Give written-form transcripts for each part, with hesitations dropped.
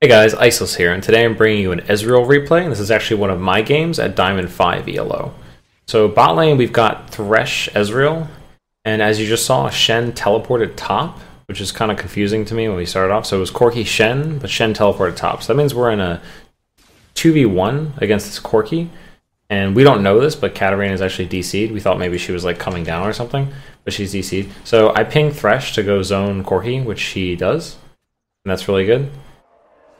Hey guys, Iceluslol here, and today I'm bringing you an Ezreal replay, and this is actually one of my games at Diamond 5 ELO. So bot lane, we've got Thresh Ezreal, and as you just saw, Shen teleported top, which is kind of confusing to me when we started off. So it was Corki Shen, but Shen teleported top. So that means we're in a 2v1 against this Corki, and we don't know this, but Katarina is actually DC'd. We thought maybe she was like coming down or something, but she's DC'd. So I ping Thresh to go zone Corki, which she does, and that's really good.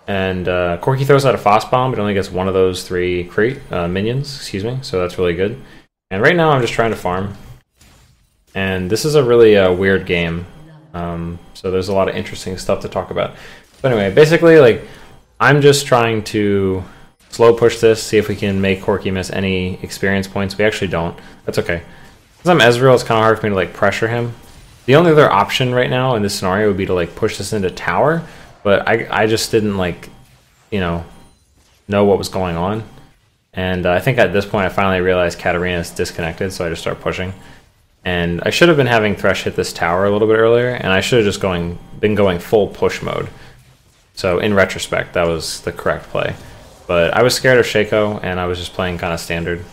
And Corki throws out a Frost Bomb, but only gets one of those three minions, excuse me, so that's really good. And right now I'm just trying to farm. And this is a really weird game, so there's a lot of interesting stuff to talk about. But anyway, basically, like, I'm just trying to slow push this, see if we can make Corki miss any experience points. We actually don't. That's okay. Since I'm Ezreal, it's kind of hard for me to like pressure him. The only other option right now in this scenario would be to like push this into tower. But I just didn't, like, you know what was going on. And I think at this point I finally realized Katarina is disconnected, so I just started pushing. And I should have been having Thresh hit this tower a little bit earlier, and I should have just been going full push mode. So in retrospect, that was the correct play. But I was scared of Shaco, and I was just playing kind of standard.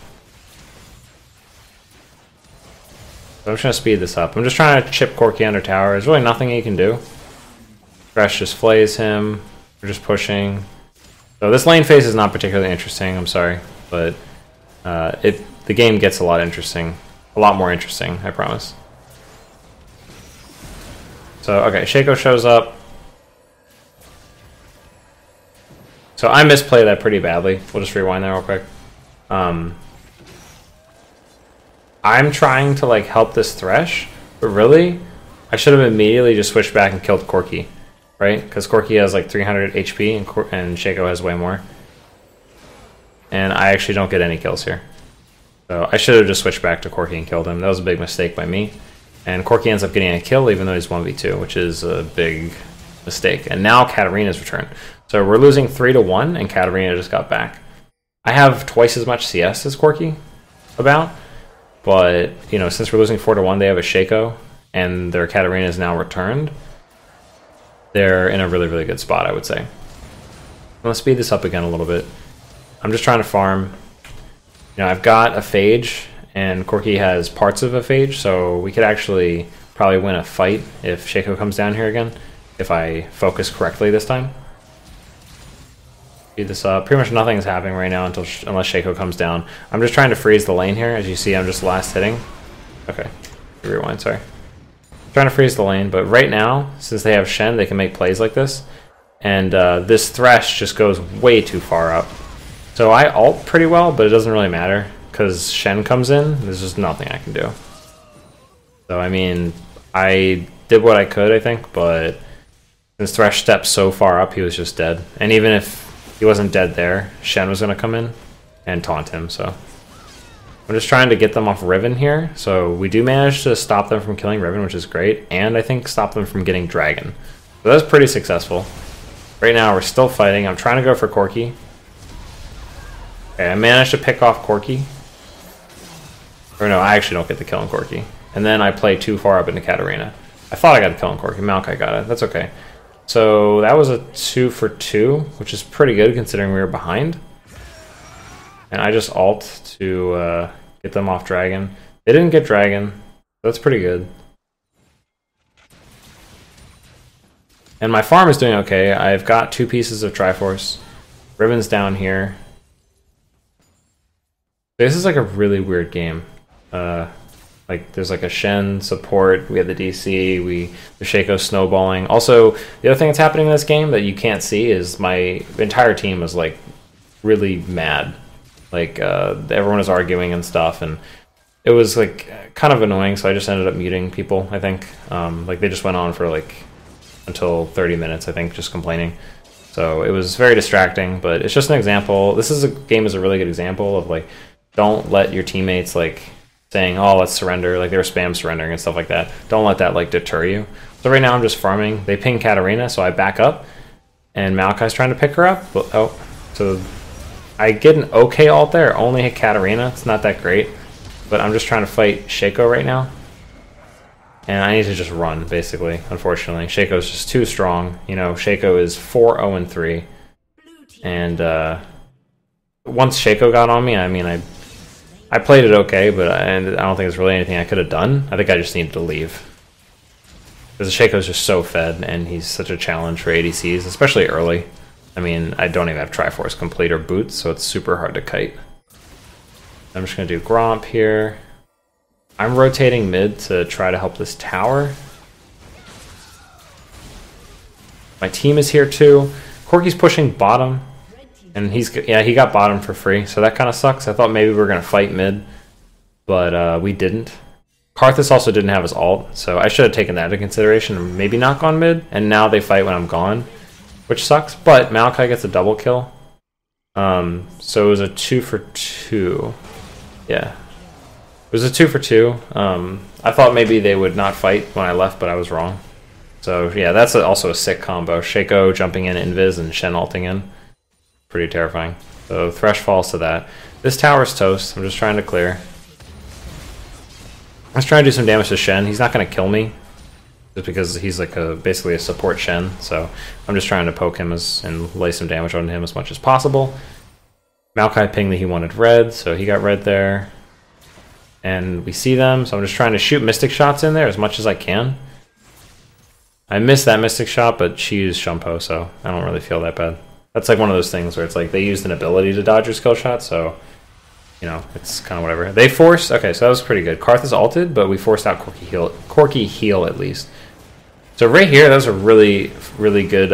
So I'm just going to speed this up. I'm just trying to chip Corki under tower. There's really nothing he can do. Thresh just flays him. We're just pushing. So this lane phase is not particularly interesting, I'm sorry. But the game gets a lot more interesting, I promise. So, okay, Shaco shows up. So I misplayed that pretty badly. We'll just rewind that real quick. I'm trying to, like, help this Thresh, but really, I should have immediately just switched back and killed Corki. Right? Because Corki has like 300 HP and Shaco has way more. And I actually don't get any kills here. So I should have just switched back to Corki and killed him. That was a big mistake by me. And Corki ends up getting a kill even though he's 1v2, which is a big mistake. And now Katarina's returned. So we're losing 3-1 and Katarina just got back. I have twice as much CS as Corki about. But, you know, since we're losing 4-1, they have a Shaco and their Katarina is now returned. They're in a really, really good spot, I would say. I'm going to speed this up again a little bit. I'm just trying to farm. You know, I've got a Phage, and Corki has parts of a Phage, so we could actually probably win a fight if Shaco comes down here again, if I focus correctly this time. Speed this up. Pretty much nothing's happening right now unless Shaco comes down. I'm just trying to freeze the lane here. As you see, I'm just last hitting. Okay, rewind, sorry. Trying to freeze the lane, but right now, since they have Shen, they can make plays like this. And this Thresh just goes way too far up. So I ult pretty well, but it doesn't really matter, because Shen comes in, there's just nothing I can do. So, I mean, I did what I could, I think, but since Thresh stepped so far up, he was just dead. And even if he wasn't dead there, Shen was going to come in and taunt him, so... I'm just trying to get them off Riven here, so we do manage to stop them from killing Riven, which is great, and I think stop them from getting Dragon. So that's pretty successful. Right now we're still fighting. I'm trying to go for Corki. Okay, I managed to pick off Corki. Or no, I actually don't get the kill on Corki. And then I play too far up into Katarina. I thought I got the kill on Corki. Maokai got it. That's okay. So that was a 2 for 2, which is pretty good considering we were behind. And I just ult to get them off Dragon. They didn't get Dragon. That's pretty good. And my farm is doing okay. I've got 2 pieces of Triforce. Riven's down here. This is like a really weird game. Like there's like a Shen support. We have the DC. The Shaco snowballing. Also, the other thing that's happening in this game that you can't see is my entire team is like really mad. Like, everyone was arguing and stuff, and it was, like, kind of annoying, so I just ended up muting people, I think. Like, they just went on for, like, until 30 minutes, I think, just complaining. So it was very distracting, but it's just an example. This game is a really good example of, like, don't let your teammates, like, saying, oh, let's surrender. Like, they were spam surrendering and stuff like that. Don't let that, like, deter you. So right now I'm just farming. They ping Katarina, so I back up, and Maokai's trying to pick her up. Oh, so... I get an okay ult there, only hit Katarina. It's not that great. But I'm just trying to fight Shaco right now. And I need to just run, basically, unfortunately. Shaco's just too strong. You know, Shaco is 4-0-3. And once Shaco got on me, I mean, I played it okay, but I don't think there's really anything I could have done. I think I just needed to leave. Because Shaco's just so fed, and he's such a challenge for ADCs, especially early. I mean, I don't even have Triforce complete or boots, so it's super hard to kite. I'm just going to do Gromp here. I'm rotating mid to try to help this tower. My team is here too. Corki's pushing bottom. And he got bottom for free, so that kind of sucks. I thought maybe we were going to fight mid, but we didn't. Karthus also didn't have his ult, so I should have taken that into consideration and maybe not gone mid, and now they fight when I'm gone, which sucks, but Maokai gets a double kill. So it was a 2 for 2. Yeah. It was a 2 for 2. I thought maybe they would not fight when I left, but I was wrong. So yeah, that's also a sick combo. Shaco jumping in invis and Shen ulting in. Pretty terrifying. So Thresh falls to that. This tower's toast. I'm just trying to clear. I was trying to do some damage to Shen. He's not going to kill me, just because he's like basically a support Shen. So I'm just trying to poke him and lay some damage on him as much as possible. Maokai pinged that he wanted red, so he got red there. And we see them, so I'm just trying to shoot Mystic shots in there as much as I can. I missed that Mystic shot, but she used Shumpo, so I don't really feel that bad. That's like one of those things where it's like they used an ability to dodge your skill shot, so, you know, it's kind of whatever. They forced, okay, so that was pretty good. Karthus ulted, but we forced out Corki heal at least. So right here, that was a really, really good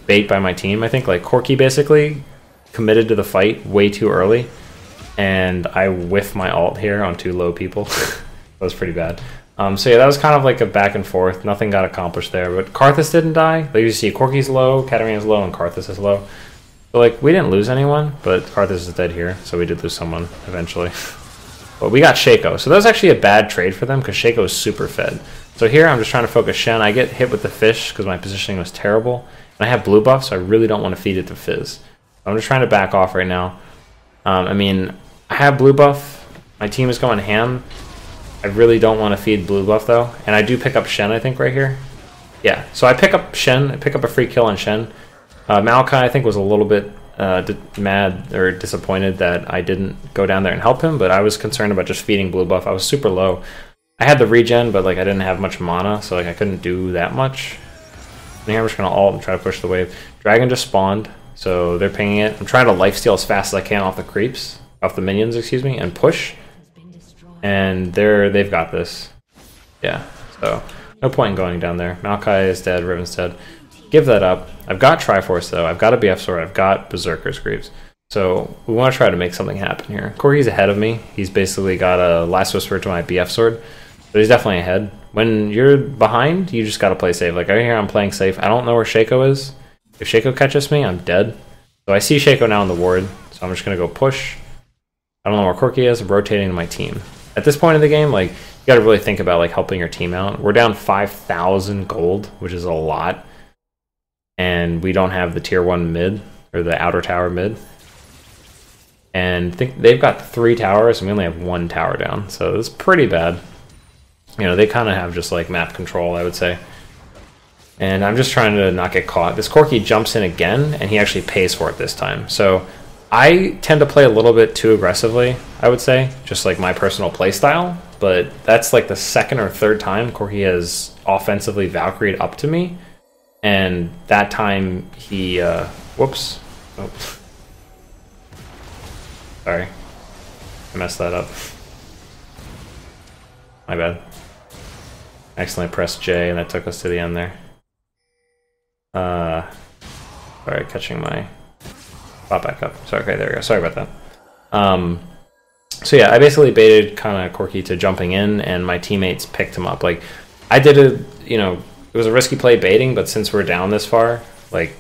bait by my team, I think. Like, Corki basically committed to the fight way too early, and I whiffed my ult here on 2 low people. That was pretty bad. So yeah, that was kind of like a back and forth. Nothing got accomplished there, but Karthus didn't die. Like you see, Corki's low, Katarina's low, and Karthus is low. So like, we didn't lose anyone, but Karthus is dead here, so we did lose someone eventually. But we got Shaco, so that was actually a bad trade for them because Shaco is super fed. So here, I'm just trying to focus Shen. I get hit with the fish because my positioning was terrible. And I have blue buff, so I really don't want to feed it to Fizz. I'm just trying to back off right now. I mean, I have blue buff. My team is going ham. I really don't want to feed blue buff though, and I do pick up Shen, I think, right here. Yeah, so I pick up Shen, I pick up a free kill on Shen. Maokai, I think, was a little bit mad or disappointed that I didn't go down there and help him, but I was concerned about just feeding blue buff. I was super low. I had the regen, but like I didn't have much mana, so like I couldn't do that much. And here I'm just gonna ult and try to push the wave. Dragon just spawned, so they're pinging it. I'm trying to lifesteal as fast as I can off the creeps, off the minions, excuse me, and push. And they've got this. Yeah, so no point in going down there. Maokai is dead, Riven's dead. Give that up. I've got Triforce though, I've got a BF sword, I've got Berserker's Greaves. So we want to try to make something happen here. Corki's ahead of me. He's basically got a Last Whisper to my BF sword. But he's definitely ahead. When you're behind, you just gotta play safe. Like right here, I'm playing safe. I don't know where Shaco is. If Shaco catches me, I'm dead. So I see Shaco now in the ward, so I'm just gonna go push. I don't know where Corki is, I'm rotating to my team. At this point in the game, like, you gotta really think about like helping your team out. We're down 5,000 gold, which is a lot. And we don't have the tier 1 mid, or the outer tower mid. And they've got 3 towers, and we only have 1 tower down. So it's pretty bad. You know, they kind of have just like map control, I would say. And I'm just trying to not get caught. This Corki jumps in again, and he actually pays for it this time. So I tend to play a little bit too aggressively, I would say, just like my personal play style. But that's like the 2nd or 3rd time Corki has offensively Valkyrie'd up to me. And that time he, whoops. Oh. Sorry. I messed that up. My bad. I accidentally pressed J and that took us to the end there. Alright, catching my... Pop back up. Sorry, okay, there we go. Sorry about that. So yeah, I basically baited kind of Corki to jumping in, and my teammates picked him up. Like, I did you know, it was a risky play baiting, but since we're down this far, like,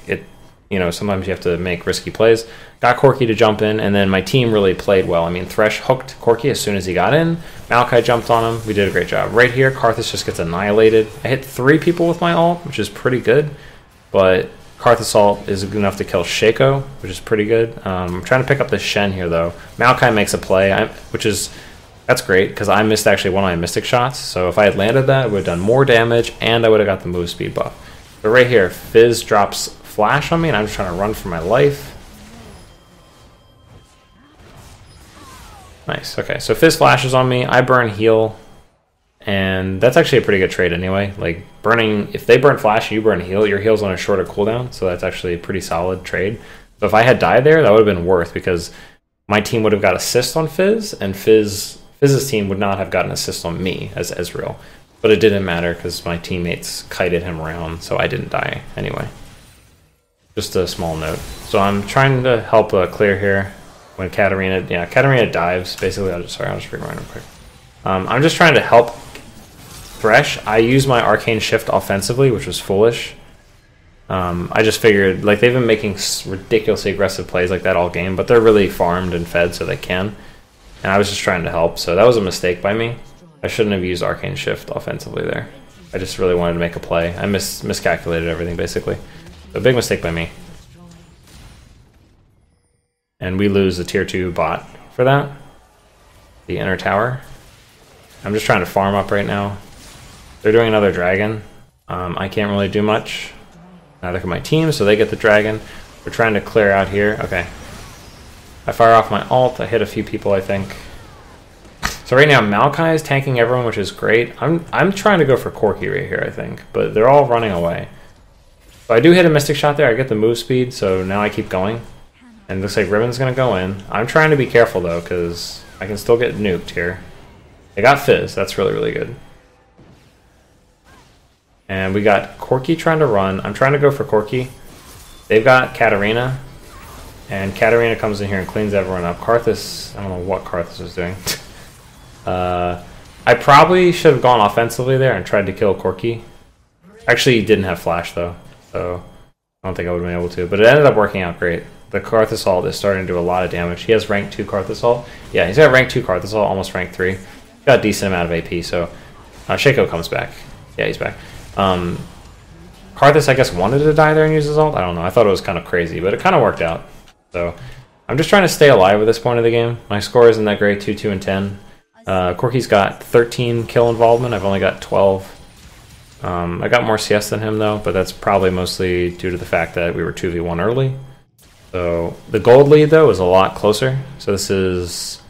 you know, sometimes you have to make risky plays. Got Corki to jump in, and then my team really played well. I mean, Thresh hooked Corki as soon as he got in. Maokai jumped on him. We did a great job. Right here, Karthus just gets annihilated. I hit 3 people with my ult, which is pretty good, but Karthus ult is good enough to kill Shaco, which is pretty good. I'm trying to pick up the Shen here, though. Maokai makes a play, which is That's great, because I missed actually one of my Mystic shots, so if I had landed that, it would have done more damage, and I would have got the move speed buff. But right here, Fizz drops Flash on me, and I'm just trying to run for my life. Nice, okay, so Fizz flashes on me, I burn heal, and that's actually a pretty good trade anyway. Like, burning, if they burn Flash and you burn heal, your heal's on a shorter cooldown, so that's actually a pretty solid trade. But if I had died there, that would have been worth, because my team would have got assist on Fizz, and Fizz's team would not have gotten assist on me as Ezreal. But it didn't matter, because my teammates kited him around, so I didn't die anyway. Just a small note. So I'm trying to help clear here. When Katarina dives, basically, I'll just rewind real quick. I'm just trying to help Thresh. I use my Arcane Shift offensively, which was foolish. I just figured, like, they've been making ridiculously aggressive plays like that all game, but they're really farmed and fed, so they can. And I was just trying to help, so that was a mistake by me. I shouldn't have used Arcane Shift offensively there. I just really wanted to make a play. I miscalculated everything, basically. So, big mistake by me. And we lose the tier 2 bot for that. The inner tower. I'm just trying to farm up right now. They're doing another dragon. I can't really do much. Neither can my team, so they get the dragon. We're trying to clear out here. Okay. I fire off my ult. I hit a few people, I think. So right now, Maokai is tanking everyone, which is great. I'm trying to go for Corki right here, I think. But they're all running away. So I do hit a Mystic shot there. I get the move speed, so now I keep going. And it looks like Ribbon's going to go in. I'm trying to be careful, though, because I can still get nuked here. They got Fizz. That's really, really good. And we got Corki trying to run. I'm trying to go for Corki. They've got Katarina. And Katarina comes in here and cleans everyone up. Karthus, I don't know what Karthus was doing. I probably should have gone offensively there and tried to kill Corki. Actually, he didn't have Flash, though. So I don't think I would have been able to. But it ended up working out great. The Karthus ult is starting to do a lot of damage. He has rank 2 Karthus ult. Yeah, he's got rank 2 Karthus ult, almost rank 3. He's got a decent amount of AP, so... Shaco comes back. Yeah, he's back. Karthus, I guess, wanted to die there and use his ult. I don't know. I thought it was kind of crazy, but it kind of worked out. So, I'm just trying to stay alive at this point of the game. My score isn't that great, 2, 2, and 10. Corki's got 13 kill involvement. I've only got 12. I got more CS than him, though, but that's probably mostly due to the fact that we were 2v1 early. So the gold lead, though, is a lot closer. So this is,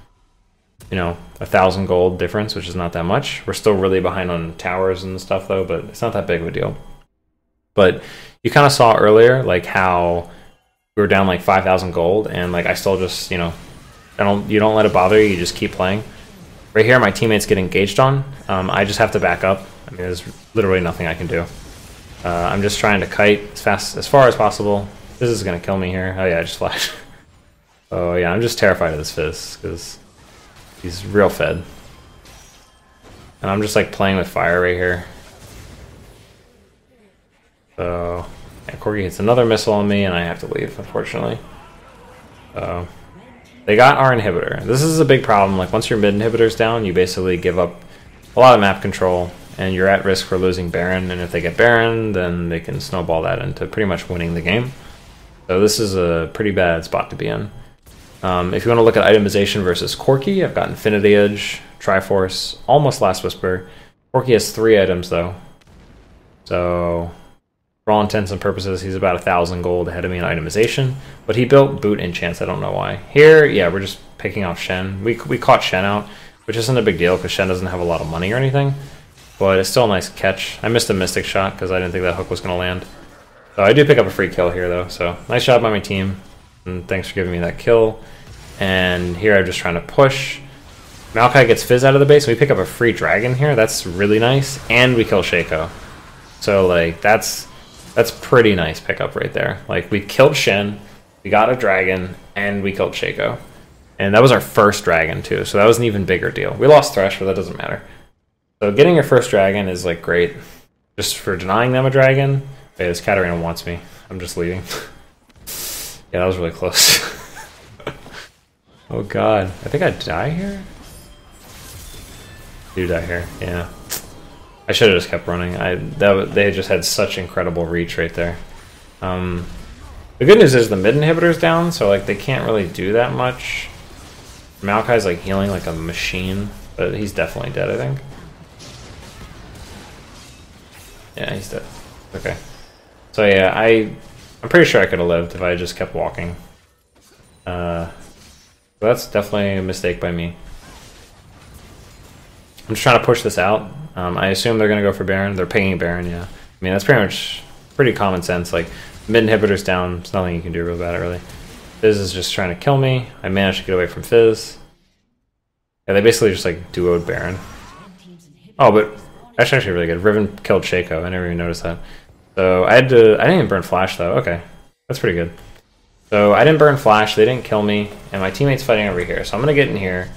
1,000 gold difference, which is not that much. We're still really behind on towers and stuff, though, but it's not that big of a deal. But you kind of saw earlier, like, how we were down, like, 5,000 gold, and, like, I still just, you don't let it bother you, you just keep playing. Right here, my teammates get engaged on. I just have to back up. I mean, there's literally nothing I can do. I'm just trying to kite as far as possible. This is going to kill me here. Oh, yeah, I just flashed. Oh, yeah, I'm just terrified of this Fizz, because he's real fed. And I'm just, like, playing with fire right here. So, yeah, Corki hits another missile on me, and I have to leave, unfortunately. So, they got our inhibitor. This is a big problem. Like, once your mid inhibitor's down, you basically give up a lot of map control, and you're at risk for losing Baron. And if they get Baron, then they can snowball that into pretty much winning the game. So this is a pretty bad spot to be in. If you want to look at itemization versus Corki, I've got Infinity Edge, Triforce, almost Last Whisper. Corki has 3 items, though. So, for all intents and purposes, he's about 1,000 gold ahead of me in itemization. But he built boot enchants, I don't know why. Here, yeah, we're just picking off Shen. We caught Shen out, which isn't a big deal because Shen doesn't have a lot of money or anything. But it's still a nice catch. I missed a Mystic shot because I didn't think that hook was going to land. So I do pick up a free kill here, though. So nice job by my team. And thanks for giving me that kill. And here I'm just trying to push. Maokai gets Fizz out of the base. So we pick up a free dragon here. That's really nice. And we kill Shaco. So, like, that's pretty nice pickup right there. Like, we killed Shen. We got a dragon. And we killed Shaco. And that was our first dragon, too. So that was an even bigger deal. We lost Thresh, but that doesn't matter. So getting your first dragon is, like, great. Just for denying them a dragon. Wait, this Katarina wants me. I'm just leaving. Yeah, that was really close. Oh god. I think I die here? I do die here, yeah. I should have just kept running. They just had such incredible reach right there. The good news is the mid inhibitor's down, so like they can't really do that much. Maokai's like healing like a machine. but he's definitely dead, I think. Yeah, he's dead. Okay. So yeah, I'm pretty sure I could have lived if I just kept walking. So that's definitely a mistake by me. I'm just trying to push this out. I assume they're going to go for Baron. They're pinging Baron, yeah. I mean, that's pretty common sense. Like, mid inhibitor's down. There's nothing you can do about it, really. Fizz is just trying to kill me. I managed to get away from Fizz. Yeah, they basically just, like, duoed Baron. Oh, but that's actually really good. Riven killed Shaco. I never even noticed that. So I didn't even burn Flash, though. Okay. That's pretty good. So I didn't burn Flash. They didn't kill me. And my teammate's fighting over here. So I'm going to get in here.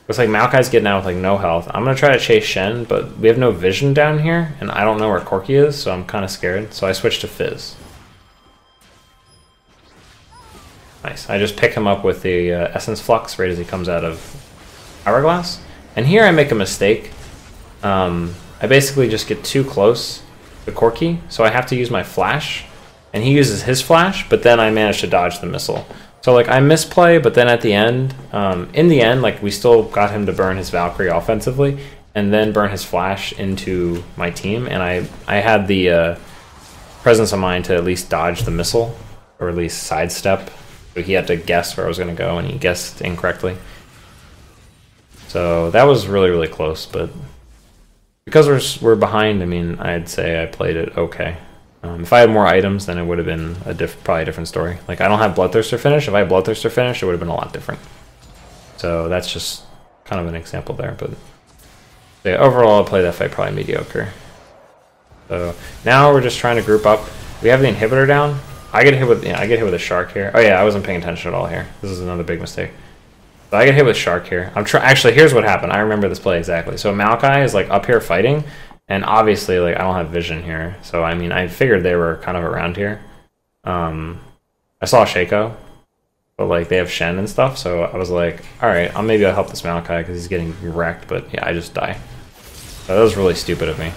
Looks like Maokai's getting out with like no health. I'm gonna try to chase Shen, but we have no vision down here, and I don't know where Corki is, so I'm kind of scared. So I switched to Fizz. Nice. I just pick him up with the Essence Flux right as he comes out of Hourglass. And here I make a mistake. I basically just get too close to Corki, so I have to use my Flash, and he uses his Flash, but then I manage to dodge the missile. So, like, I misplay, but then at the end, in the end, like, we still got him to burn his Valkyrie offensively and then burn his Flash into my team. And I had the presence of mind to at least dodge the missile, or at least sidestep. So he had to guess where I was going to go, and he guessed incorrectly. So that was really, really close. But because we're behind, I mean, I'd say I played it okay. If I had more items, then it would have been probably a different story. Like, I don't have Bloodthirster finish. If I had Bloodthirster finish, it would have been a lot different. So that's just kind of an example there. But yeah, overall, I played that fight probably mediocre. So now we're just trying to group up. We have the inhibitor down. I get hit with a shark here. Oh yeah, I wasn't paying attention at all here. This is another big mistake. So I get hit with shark here. Actually, here's what happened. I remember this play exactly. So Maokai is like up here fighting. And obviously, like, I don't have vision here. So, I mean, I figured they were kind of around here. I saw Shaco, but, like, they have Shen and stuff. So I was like, all right, maybe I'll help this Maokai because he's getting wrecked. But, yeah, I just die. So that was really stupid of me.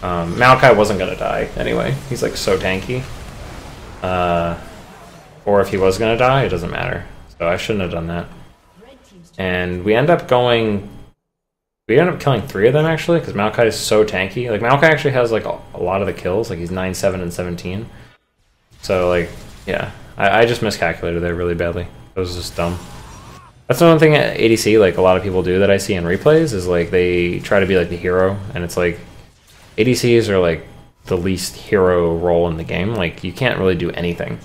Maokai wasn't going to die anyway. He's, like, so tanky. Or if he was going to die, it doesn't matter. So I shouldn't have done that. And we end up going... We ended up killing 3 of them, actually, because Maokai is so tanky. Like, Maokai actually has, like, a lot of the kills. Like, he's 9, 7, and 17. So, like, yeah. I just miscalculated there really badly. It was just dumb. That's one thing at ADC, like, a lot of people do that I see in replays, is, like, they try to be, like, the hero. And it's, like, ADCs are, like, the least hero role in the game. Like, you can't really do anything.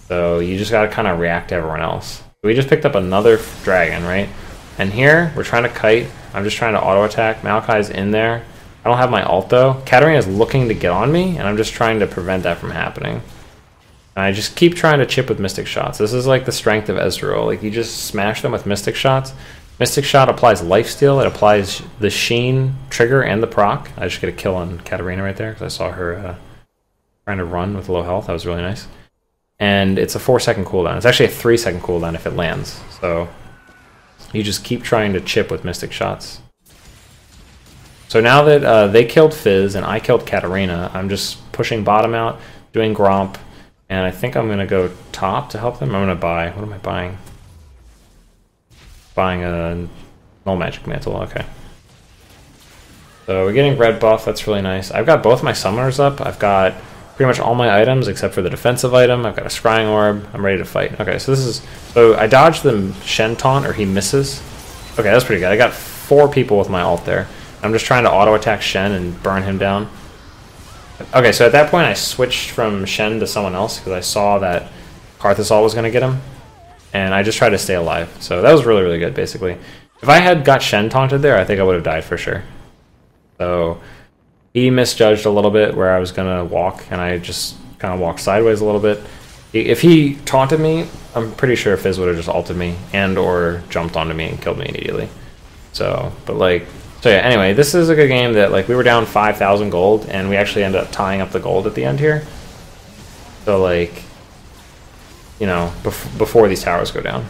So, you just gotta kind of react to everyone else. We just picked up another dragon, right? And here, we're trying to kite. I'm just trying to auto-attack. Maokai's in there. I don't have my ult, though. Katarina's looking to get on me, and I'm just trying to prevent that from happening. And I just keep trying to chip with Mystic Shots. This is like the strength of Ezreal. Like, you just smash them with Mystic Shots. Mystic Shot applies lifesteal. It applies the Sheen trigger and the proc. I just get a kill on Katarina right there, because I saw her trying to run with low health. That was really nice. And it's a 4-second cooldown. It's actually a 3-second cooldown if it lands. So... you just keep trying to chip with Mystic Shots. So now that they killed Fizz and I killed Katarina, I'm just pushing bottom out, doing Gromp, and I think I'm going to go top to help them. I'm going to buy... what am I buying? Buying a Null Magic Mantle, okay. So we're getting red buff, that's really nice. I've got both my summoners up. I've got pretty much all my items except for the defensive item. I've got a Scrying Orb. I'm ready to fight. Okay, so this is... so I dodged the Shen taunt, or he misses. Okay, that's pretty good. I got 4 people with my ult there. I'm just trying to auto-attack Shen and burn him down. Okay, so at that point I switched from Shen to someone else because I saw that Karthusol was going to get him. And I just tried to stay alive. So that was really, really good, basically. If I had got Shen taunted there, I think I would have died for sure. So... he misjudged a little bit where I was going to walk, and I just kind of walked sideways a little bit. If he taunted me, I'm pretty sure Fizz would have just ulted me and or jumped onto me and killed me immediately. So, but like, so yeah, anyway, this is a good game that, like, we were down 5,000 gold, and we actually ended up tying up the gold at the end here. So, like, you know, before these towers go down.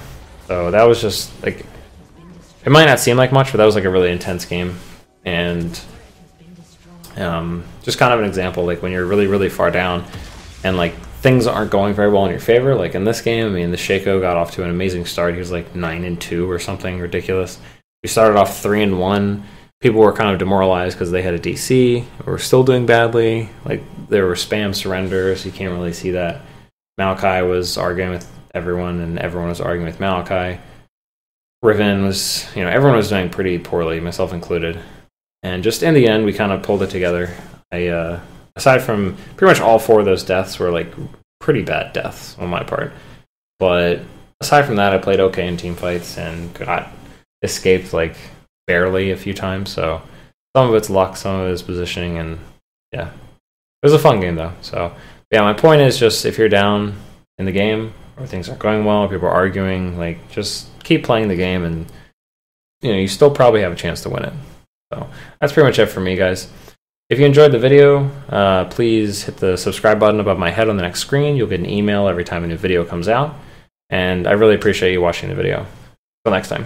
So that was just, like, it might not seem like much, but that was, like, a really intense game. And... just kind of an example, like when you're really, really far down and like things aren't going very well in your favor, like in this game, I mean, the Shaco got off to an amazing start. He was like 9-2 or something ridiculous. We started off 3-1. People were kind of demoralized because they had a DC. We were still doing badly. Like, there were spam surrenders. You can't really see that. Maokai was arguing with everyone, and everyone was arguing with Maokai. Riven was, everyone was doing pretty poorly, myself included. And just in the end, we kind of pulled it together. Aside from pretty much all 4 of those deaths were like pretty bad deaths on my part. But aside from that, I played okay in team fights and got escaped like barely a few times. So some of it's luck, some of it's positioning, and yeah, it was a fun game though. So yeah, my point is just if you're down in the game or things aren't going well, people are arguing, like just keep playing the game, and you still probably have a chance to win it. So that's pretty much it for me, guys. If you enjoyed the video, please hit the subscribe button above my head on the next screen. You'll get an email every time a new video comes out. And I really appreciate you watching the video. Until next time.